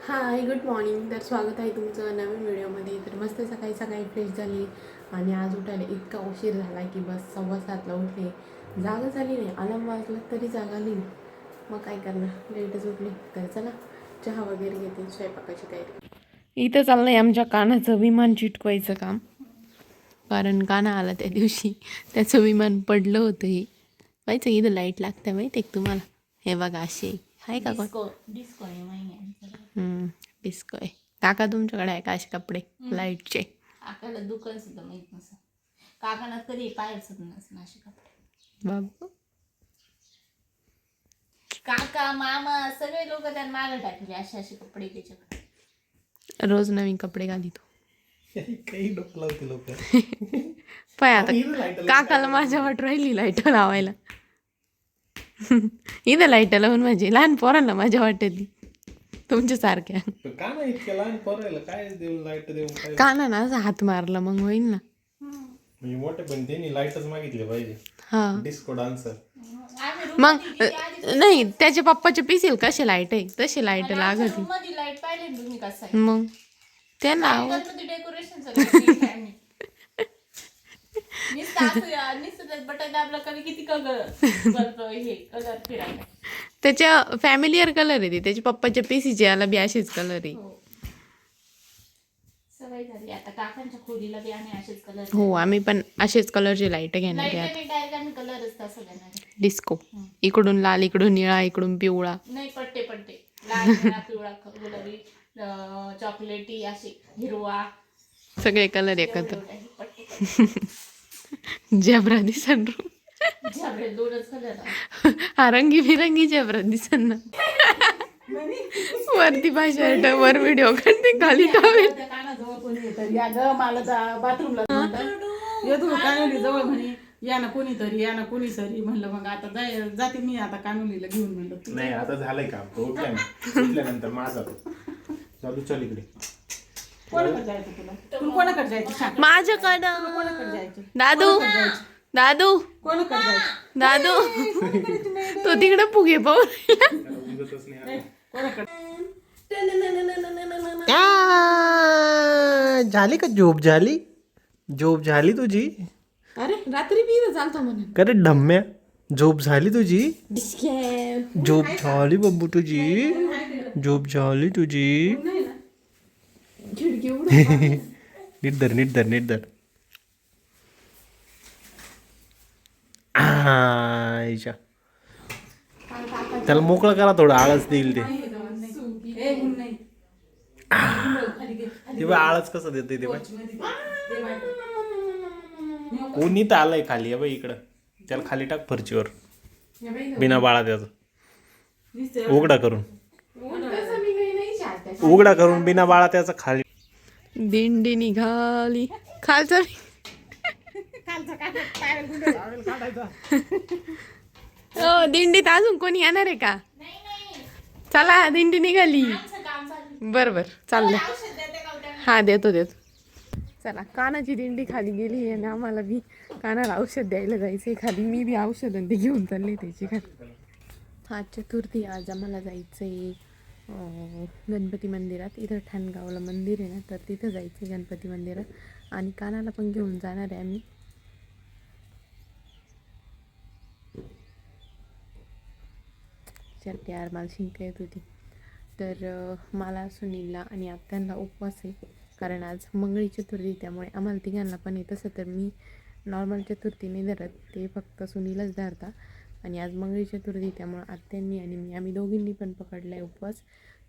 Hi good morning. तर स्वागत आहे तुमचं नवीन व्हिडिओमध्ये. तर मस्त सकाळी सकाळी फ्रेश झाली आणि आज उठायला इतका उशीर झाला की बस 7:15ला उठले. जागा झाली नाही, अलार्म वाजला तरी जागा आली नाही. मग काय करणार, लेटच उठले. तर चला चहा वगैरे घेते, स्वयंपाकाची तयारी. इथं चाललंय आमच्या कानाचं विमान चिटकवायचं काम. कारण काना आला त्या दिवशी, त्याचं विमान पडलं होतं. हे पाहिजे इथं लाईट लागते माहिती आहे तुम्हाला. हे बघा असे आहे का कोण डिस्को आहे महिन्यात. डिस्को आहे. काका तुमच्याकडे आहे का असे कपडे लाईटचे? काकाला दुकान सुद्धा माहित नसतं. काकाला कधी पाहायचं सुद्धा नसतं असे कपडे. बाबू काका मामा सगळे लोक त्यांना मागं टाकले असे असे कपडे त्याच्याकडे. रोज नवीन कपडे घालितो. काही डोकं लावते लोक. पाय आता काकाला माझ्या वाट राहिली लाईट लावायला. इथं लाईट लावून म्हणजे लहान पोरांना माझ्या वाटेत तुमच्यासारख्या. का नाही इतक्या लहान पोरायला काय देऊन लाईट देऊन काय काना ना असं हात मारला मग होईल ना. म्हणजे मोठे पण त्यांनी लाईटच मागितले पाहिजे. हा डिस्को डान्सर. मग नाही, त्याच्या पप्पाच्या पिसील कसे लाईट आहे तशी लाईट लागत. मध्ये लाईट पाहिले ना तुम्ही कसं आहे. मग त्यांना डेकोरेशन बटन दाबलं कमी किती कलर करतो हे कलर फिरायला. त्याच्या फॅमिलीयर कलर आहे ते, त्याच्या पप्पाच्या पीसीचे याला बी असेच कलर आहे. सवय झाली आता काकांच्या खोलीला बी आम्ही असेच कलर. हो, आम्ही पण असेच कलरचे लाईट घेणार आहे. डायरेक्ट कलर असतात सगळ्यांना. डिस्को इकडून लाल, इकडून निळा, इकडून पिवळा. नाही पट्टे लाल निळा पिवळा गुलाबी चॉकलेटी असे हिरवा सगळे कलर एकत्र. पट्टे जबरा दिसन दोनच कलर. हा रंगीबिरंगी जबरा दिसन ना. वरती भाषा वर व्हिडिओ करते, खाली टावेल. कानाजवळ कोणी येतं या ग मला बाथरूमला येतो कानोली जवळ म्हणे या ना कोणीतरी या ना कोणीतरी. म्हणलं मग आता जाते मी आता कानोलीला घेऊन. म्हणलं नाही आता झालंय काम. तो उठल्यानंतर माझा चालू चल इकडे. कोणाकडे जायचं तुला कोणाकडे जायचं सांग. माझ्याकडं कोणाकडे जायचं दादू दादू कोणाकडे जायचं दादू तो तिकडे फुगे पाहू. झाली का झोप झाली? झोप झाली तुझी? अरे रात्री बी चालतो म्हणून. अरे ढम्म्या झोप झाली तुझी? झोप झाली बब्बू तुझी? झोप झाली तुझी? खिडकी नीट धर. आईच्या त्याला मोकळं करा, थोडं आळस देईल ते. ते आळस कसं देते ते बाई. कोणी तर आलंय खाली बाई इकडं. त्याला खाली टाक फरचीवर बिना बाळा त्याचं उघडा करून बिना बाळा त्याचा खाली. दिंडी निघाली खालचं. हो, दिंडीत अजून कोणी येणार आहे का? चला दिंडी निघाली. बरं चाललंय. हा देतो. चला कानाची दिंडी खाली गेली आणि आम्हाला बी कानाला औषध द्यायला जायचंय खाली. मी बी औषध ते घेऊन चालले त्याची खाली. आज चतुर्थी. आज आम्हाला जायचंय गणपती मंदिरात. इथं ठाणगावला मंदिर आहे ना, तर तिथं जायचं गणपती मंदिरात. आणि कानाला पण घेऊन जाणार आहे आम्ही. यार मला शिंक येत होती. तर मला सुनीलला आणि आत्यांना उपवास आहे, कारण आज मंगळी चतुर्थी. त्यामुळे आम्हाला तिघांना पण आहे. तसं तर मी नॉर्मल चतुर्थी नाही धरत, ते फक्त सुनीलच धरता. आणि आज मंगळी चतुर्थी त्यामुळं आत्यांनी आणि मी आम्ही दोघींनी पण पकडला आहे उपवास.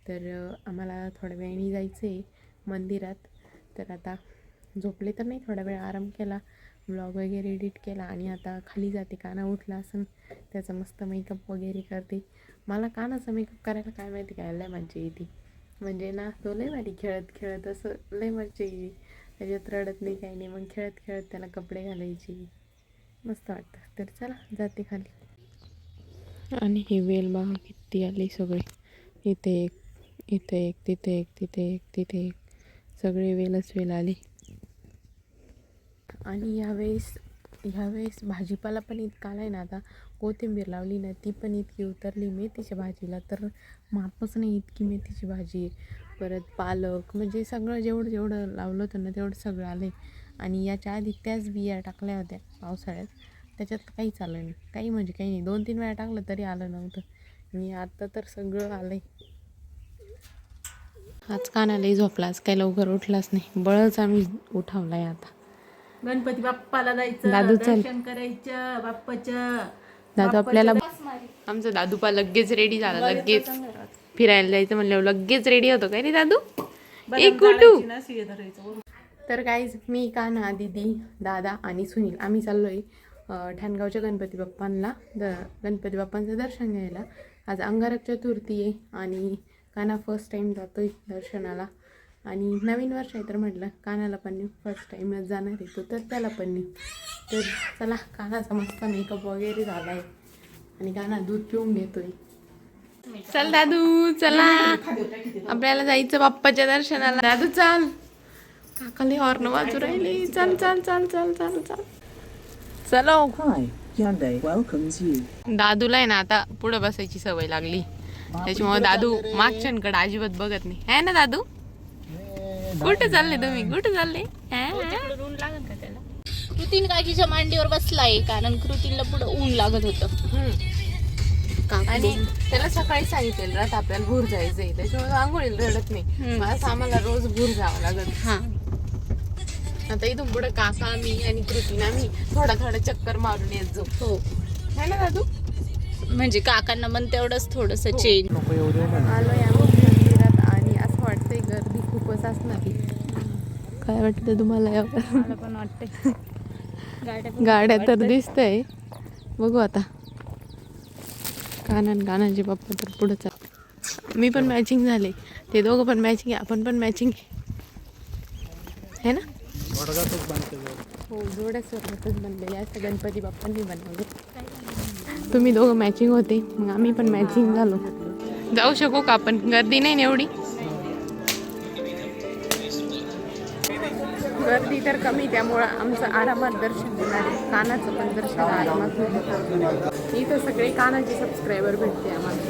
तर आम्हाला थोड्या वेळाने जायचं आहे मंदिरात. तर आता झोपले तर नाही, थोडा वेळ आराम केला, ब्लॉग वगैरे एडिट केला आणि आता खाली जाते. काना उठला असं त्याचा मस्त मेकअप वगैरे करते. मला कानाचा मेकअप करायला काय माहिती काय लय मज्जा येते. म्हणजे ना तो लय भारी खेळत असं लय मज्जा येते. त्याच्यात रडत नाही काही नाही. मग खेळत त्याला कपडे घालायचे, मस्त वाटतं. तर चला जाते खाली. आणि हे वेल बघा किती आली सगळे. इथे एक, तिथे एक, तिथे एक, सगळे वेलच वेल आले. आणि ह्यावेळेस भाजीपाला पण इतका आला आहे ना. आता कोथिंबीर लावली ना, ती पण इतकी उतरली. मेथीच्या भाजीला तर मापच नाही, इतकी मेथीची भाजी आहे. परत पालक, म्हणजे सगळं जेवढं जेवढं लावलं होतं ना तेवढं सगळं आलं आहे. आणि याच्या आधी त्याच बिया टाकल्या होत्या पावसाळ्यात, त्याच्यात काहीच आलं नाही, काही म्हणजे काही नाही. 2-3 वेळा टाकलं तरी आलं नव्हतं. आणि आता तर सगळं आलं आहे. आज कानालाही झोपला, आज काही लवकर उठलाच नाही, बळच आम्ही उठावला आहे आता. गणपती बाप्पाला जायचं, दादू चल. दर्शन करायचं बाप्पाचं. दादू आपल्याला, आमचा दादूपा लगेच रेडी झाला, लगेच फिरायला जायचं म्हणल्यावर लगेच रेडी होतो काय रे दादू? एक कुटू. तर काहीच मी, कान्हा, दीदी, दादा आणि सुनील आम्ही चाललोय ठाणगावच्या गणपती बाप्पांना गणपती बाप्पांचं दर्शन घ्यायला. आज अंगारक चतुर्थी आहे आणि कान्हा फर्स्ट टाईम जातोय दर्शनाला. आणि नवीन वर्ष आहे तर म्हटलं कान्हाला पण नेऊ, फर्स्ट टाईमच जाणार आहे तो, तर त्याला पण नेऊ. तर चला, कान्हाचा मस्त मेकअप वगैरे झाला आहे आणि कान्हा दूध पिऊन घेतोय. चल दादू चला, आपल्याला जायचं बाप्पाच्या दर्शनाला. दादू चल, काकाले हॉर्न वाजू राहिली. चल चल चल चल चल चल चलो. Hi, Hyundai welcomes you. दादूला आहे ना आता पुढे बसायची सवय लागली, त्याच्यामुळे दादू मागच्यांकडे अजिबात बघत नाही, है ना दादू? कुठे चालले तुम्ही, कुठे चालले? ऊन लागत का त्याला? कृतीन काकीच्या मांडीवर बसलाय, कारण कृतीला पुढे ऊन लागत होतं. आणि त्याला सकाळी सांगितलेलं रात आपल्याला भूर जायचंय, त्याच्यामुळे आंघोळीला रडत नाही. मला आम्हाला रोज भूर जावं लागत. हा, आता इथून पुढे काका, मी आणि कृतीना मी थोडा थोडा चक्कर मारून येत जाऊ. हो, है ना दादू? म्हणजे काकांना मन तेवढंच थोडस चेंज. आलोय आम्ही मंदिरात आणि असं वाटतंय गर्दी खूपच असणार. काय वाटतं तुम्हाला यावर? मला पण वाटतंय गाड्या तर दिसतंय, बघू आता. कानाचे पप्पा तर पुढे चाल. मी पण मॅचिंग झाले, ते दोघं पण मॅचिंग आहे, आपण पण मॅचिंग आहे ना? हो, जोड्या सोबतच बनलेले असं गणपती बाप्पांनी बनवले. तुम्ही दोघं मॅचिंग होते, मग आम्ही पण मॅचिंग झालो. जाऊ शकू का आपण? गर्दी नाही ना एवढी? गर्दी तर कमी, त्यामुळं आमचं आरामात दर्शन होणार आहे. कानाचं पण दर्शन आरामात होणार. इथं सगळे कानाचे सबस्क्रायबर भेटते आम्हाला.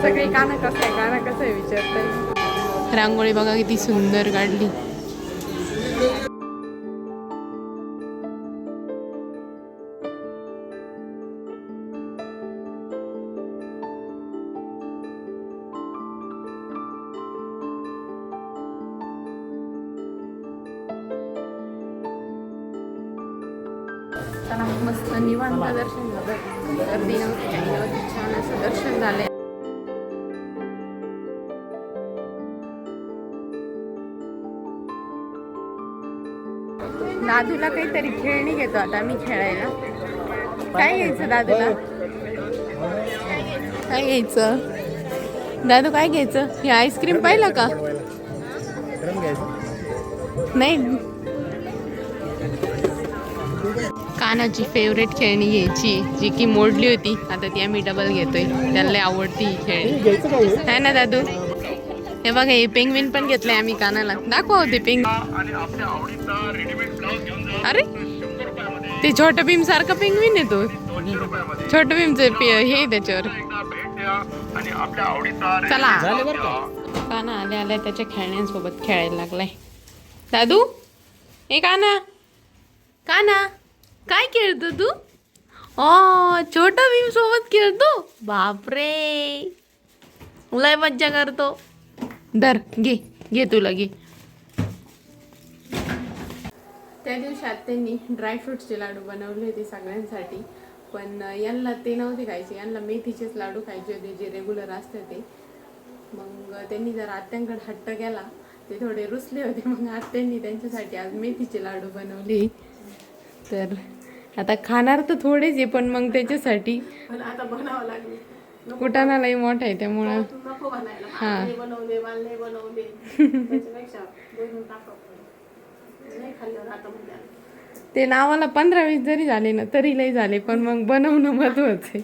सगळे काना कसं आहे, काना कसं आहे विचारताय. रांगोळी बघा किती सुंदर काढली. मस्त निवांत दर्शन झालं, गर्दी नव्हती, काही नव्हती, छान असं दर्शन झालंय. दादूला काहीतरी खेळणी घेतो आता मी खेळायला. काय घ्यायचं दादूला? काय घ्यायचं दादू, काय घ्यायचं? हे आईस्क्रीम पाहिलं का? नाही, कानाची फेवरेट खेळणी घ्यायची, जी की मोडली होती, आता ती आम्ही डबल घेतोय. त्याला आवडती ही खेळणी, है ना दादू? हे बघा, हे पेंग्विन पण घेतलंय आम्ही कानाला. दाखवा होते पेंग्विन. अरे, ते छोटं भीम सारखं पेंग्विन आहे तो. छोटं भीमचं हे त्याच्यावर. चला, काना आल्या आल्या त्याच्या खेळण्यांसोबत खेळायला लागलाय. दादू, ए काना, काना काय खेळतो तू? छोटा भीम सोबत खेळतो? बापरे, लय मज्जा करतो. धर, घे तुला घे. त्या दिवशी त्यांनी ड्रायफ्रुट्सचे लाडू बनवले होते सगळ्यांसाठी, पण यांना ते नव्हते खायचे, यांना मेथीचेच लाडू खायचे होते जे रेग्युलर असते ते. मग त्यांनी जर आत्यांकडे हट्ट केला, ते थोडे रुसले होते, मग आत्यांनी त्यांच्यासाठी आज मेथीचे लाडू बनवले. तर आता खाणार तर थोडेच आहे, पण मग त्याच्यासाठी आता बनावं लागले. कुटाणालाही मोठा आहे त्यामुळं नको बनायला, हा. बनवले मला नाही बनवले, त्याच्यापेक्षा बनवून टाकावं. नाही खाल्लं आता म्हणजे ते नावाला 15-20 जरी झाले ना तरी लई झाले, पण मग बनवणं महत्वाचं आहे.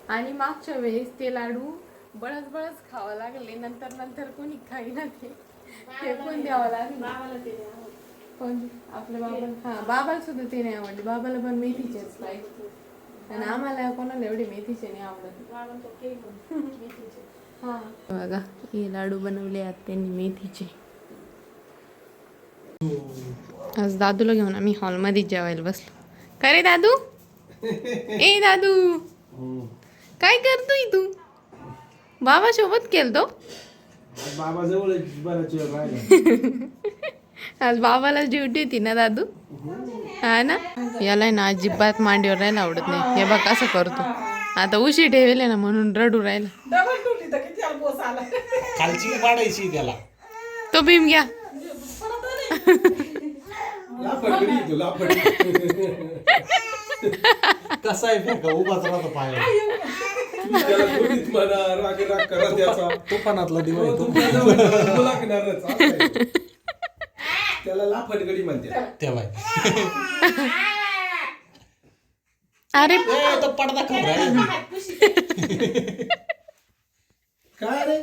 आणि मागच्या वेळेस ते लाडू बळच खावं लागले, नंतर कोणी खाईना ते पण द्यावं लागले. पण आपल्या बाबाला, हा, बाबाला सुद्धा ते नाही आवडले. बाबाला पण मेथीचेच पाहिजे, आणि आम्हाला कोणाला एवढे मेथीचे नाही आवडत. बघा हे लाडू बनवले आत्यांनी मेथीचे. आज दादूला घेऊन आम्ही हॉलमध्ये जेवायला बसलो. काय रे दादू? ए दादू काय करतोय तू? बाबा सोबत केलतो. बाबा जवळ बराच वेळ राहिला. आज बाबाला ड्युटी होती ना दादू. हा ना. याला ना अजिबात मांडीवर राहायला आवडत नाही. हे बघ कसं करतो. आता उशी ठेवले ना म्हणून रडू राहिला. डबल टुली तर किती अल्बोस आला. खालची पाडायची त्याला. तो भीम घ्या. कसा आहे फेका उभाच राहतो पायाला. तुफानातला दिवा आहे तो. त्याला लाफटगडी म्हणते तेव्हा अरे तो पडदा खाऊ राहिला. काय रे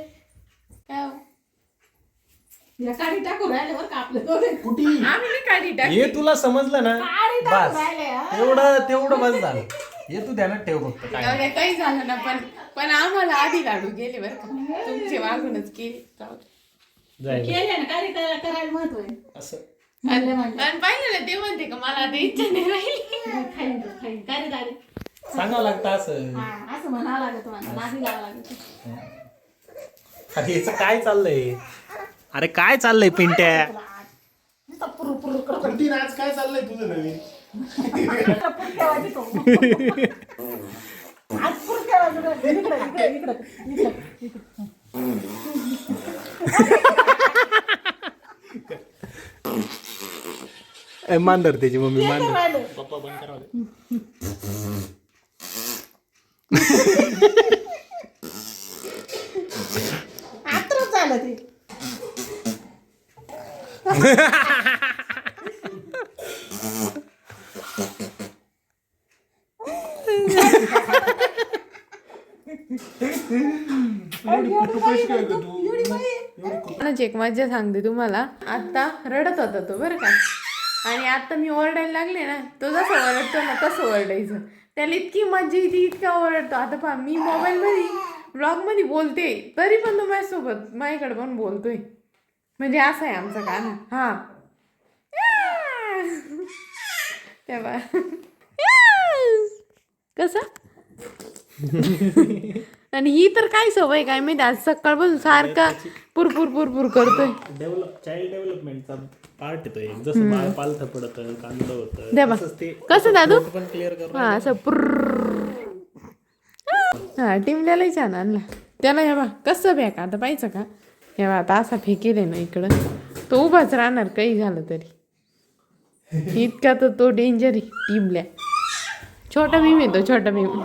या काढी टाकू राहिले बरं का आपले दोघे. कुठे आम्ही नाही काढी टाक. हे तुला समजलं ना बस राहिले, हा. तेवढं बस झालं. हे तू ध्यानात ठेव फक्त काय जाऊ दे, काही झालं ना पण आम्हाला आधी लाडू गेले बरं का. तुमचे मागूनच केले. जाऊ दे. जायला केले ना कार्य करायला महत्व आहे. असं. आणि पाहिलं ना ते म्हणते का मला आता इच्छा नाही राहिली. खाईन तो, खाईन. कार्य सांगावं लागतं असं. असं म्हणावं लागत तुम्हाला नादी लावावं लागत. अरे याचं काय चाललंय? अरे काय चाललंय पिंट्या? कुठे आज काय चाललंय तुझं नवीन आज पुढं ठेवायचं. इकडं. मांडर त्याची मम्मी मांडर. राहिलं. पप्पा बंद करा. आत्रच झालं ते. एक मज्जा सांगते तुम्हाला. आता रडत होता तो बरं का. आणि आता मी ओरडायला लागले ना तो जसं ओरडतो ना तसं ओरडायचं. त्याला इतकी मज्जा येते इतका ओरडतो. आता पहा मी मोबाईलमध्ये ब्लॉगमध्ये बोलते तरी पण तो माझ्यासोबत माझ्याकडे पण बोलतोय. म्हणजे असं आहे आमचं गाणं. हा तेव्हा कसं. आणि ही तर काय सवय काय माहिती आज सकाळपासून सारखा पुरपुर करतोय. चाइल्ड डेव्हलपमेंटचा पार्ट येतोय. जसं बाळ पालथं पडतं कांद होतं दे बा. तसंच ते कसं दादू. पण क्लिअर कर. हा असं हा टिमल्यालाही छान आणला त्याला. हे बा कसं बॅग आता पाहिजे का. हे बा आता असा फेकेल ना इकडं तो उभाच राहणार काही झालं तरी. इतका तर तो डेंजर आहे टिमल्या. छोटा भीम येतो छोटा भीम.